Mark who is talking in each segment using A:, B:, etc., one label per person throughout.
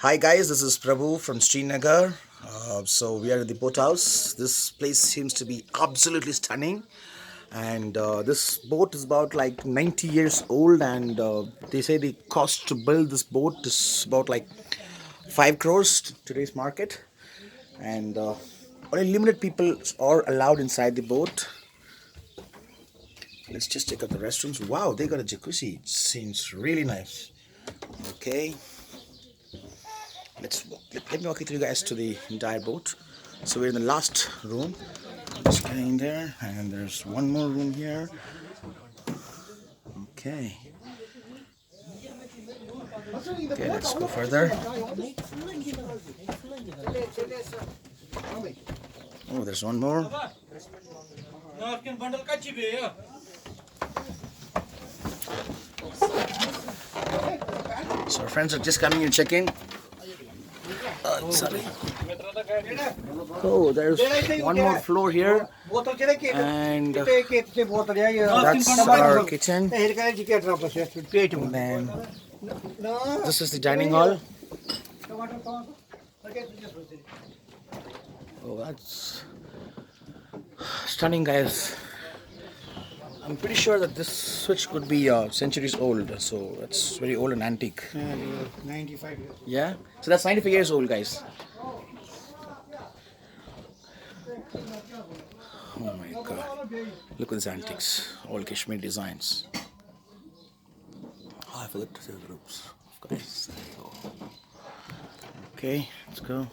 A: Hi guys, this is Prabhu from Srinagar. So we are at the boat house. This place seems to be absolutely stunning, and this boat is about like 90 years old, and they say the cost to build this boat is about like 5 crores today's market, and only limited people are allowed inside the boat. Let's just check out the restrooms. Wow, they got a jacuzzi. It seems really nice. Okay. Let me walk you through guys to the entire boat. So we're in the last room. I'm just getting there, and there's one more room here. Okay. Okay, let's go further. Oh, there's one more. So our friends are just coming in check-in. Sorry. Oh, there's one more floor here, and that's our kitchen. And then this is the dining hall. Oh, that's stunning, guys. I'm pretty sure that this switch could be centuries old, so it's very old and antique.
B: 95 years.
A: Yeah, so that's 95 years old, guys. Oh my god, look at these antiques, all Kashmir designs. Oh, I forgot to say the ropes, guys. Okay, let's go.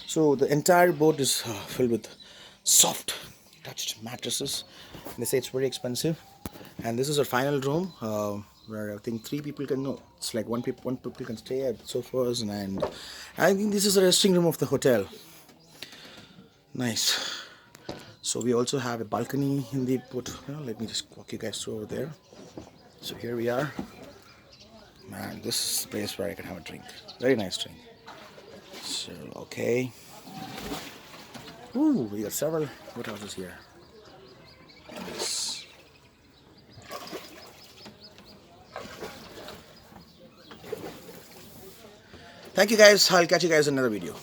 A: So the entire boat is filled with soft touched mattresses. They say it's very expensive, and this is our final room where I think 3 people can know. It's like one people can stay at sofas, and I think this is the resting room of the hotel. Nice. So we also have a balcony in the boat. Let me just walk you guys through over there. So here we are. Man, this is the place where I can have a drink. Very nice drink. So okay. Ooh, we got several boat houses here. Nice. Thank you guys. I'll catch you guys in another video.